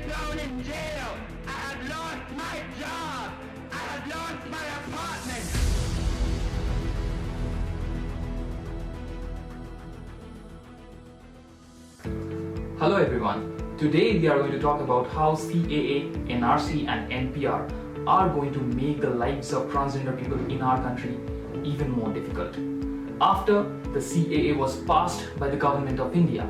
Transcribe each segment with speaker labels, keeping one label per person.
Speaker 1: thrown in jail. I have lost my job. I have lost my apartment.
Speaker 2: Hello everyone. Today we are going to talk about how CAA, NRC and NPR are going to make the lives of transgender people in our country even more difficult. After the CAA was passed by the government of India,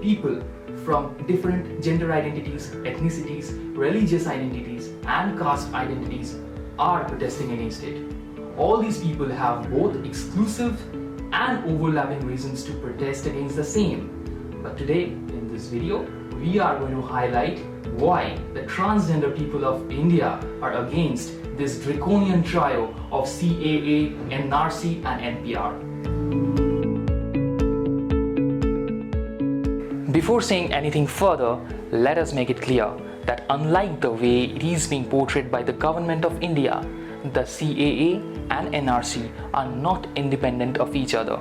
Speaker 2: people from different gender identities, ethnicities, religious identities and caste identities are protesting against it. All these people have both exclusive and overlapping reasons to protest against the same. But today, in this video, we are going to highlight why the transgender people of India are against this draconian trio of CAA, NRC and NPR. Before saying anything further, let us make it clear that unlike the way it is being portrayed by the government of India, the CAA and NRC are not independent of each other.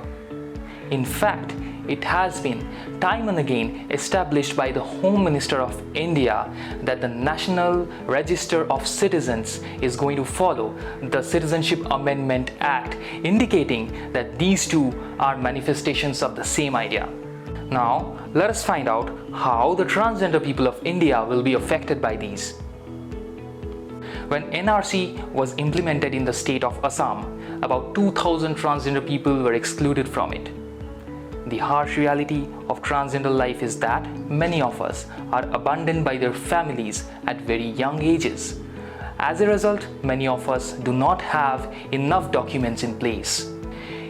Speaker 2: In fact, it has been time and again established by the Home Minister of India that the National Register of Citizens is going to follow the Citizenship Amendment Act, indicating that these two are manifestations of the same idea. Now, let us find out how the transgender people of India will be affected by these. When NRC was implemented in the state of Assam, about 2,000 transgender people were excluded from it. The harsh reality of transgender life is that many of us are abandoned by their families at very young ages. As a result, many of us do not have enough documents in place.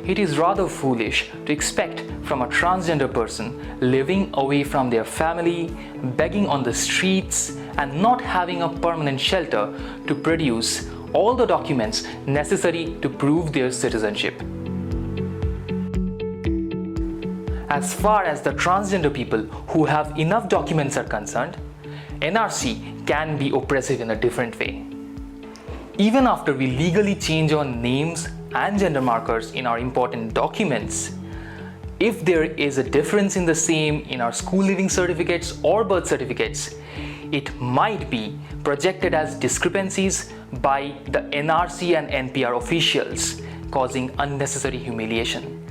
Speaker 2: It is rather foolish to expect from a transgender person living away from their family, begging on the streets, and not having a permanent shelter to produce all the documents necessary to prove their citizenship. As far as the transgender people who have enough documents are concerned, NRC can be oppressive in a different way. Even after we legally change our names and gender markers in our important documents, if there is a difference in the same in our school leaving certificates or birth certificates, it might be projected as discrepancies by the NRC and NPR officials, causing unnecessary humiliation.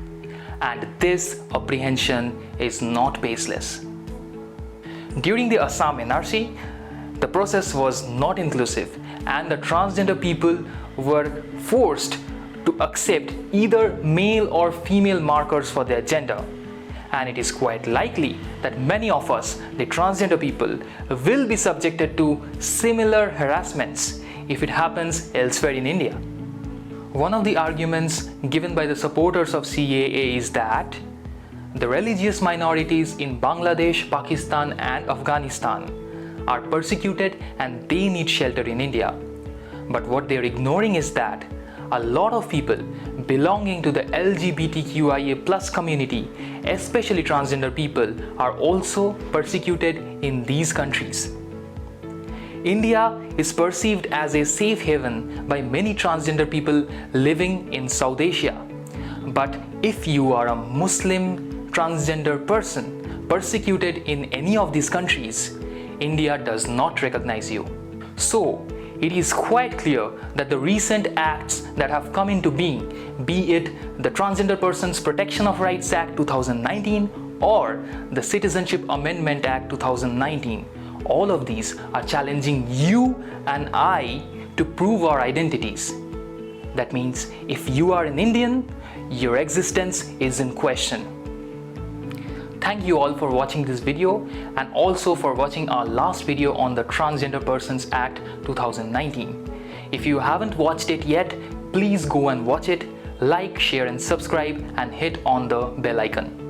Speaker 2: And this apprehension is not baseless. During the Assam NRC, the process was not inclusive and the transgender people were forced to accept either male or female markers for their gender. And it is quite likely that many of us, the transgender people, will be subjected to similar harassments if it happens elsewhere in India. One of the arguments given by the supporters of CAA is that the religious minorities in Bangladesh, Pakistan and Afghanistan are persecuted and they need shelter in India. But what they are ignoring is that a lot of people belonging to the LGBTQIA+ community, especially transgender people, are also persecuted in these countries. India is perceived as a safe haven by many transgender people living in South Asia. But if you are a Muslim transgender person persecuted in any of these countries, India does not recognize you. So, it is quite clear that the recent acts that have come into being, be it the Transgender Persons Protection of Rights Act 2019 or the Citizenship Amendment Act 2019, all of these are challenging you and I to prove our identities. That means if you are an Indian, your existence is in question. Thank you all for watching this video and also for watching our last video on the Transgender Persons Act 2019. If you haven't watched it yet, please go and watch it, like, share and subscribe and hit on the bell icon.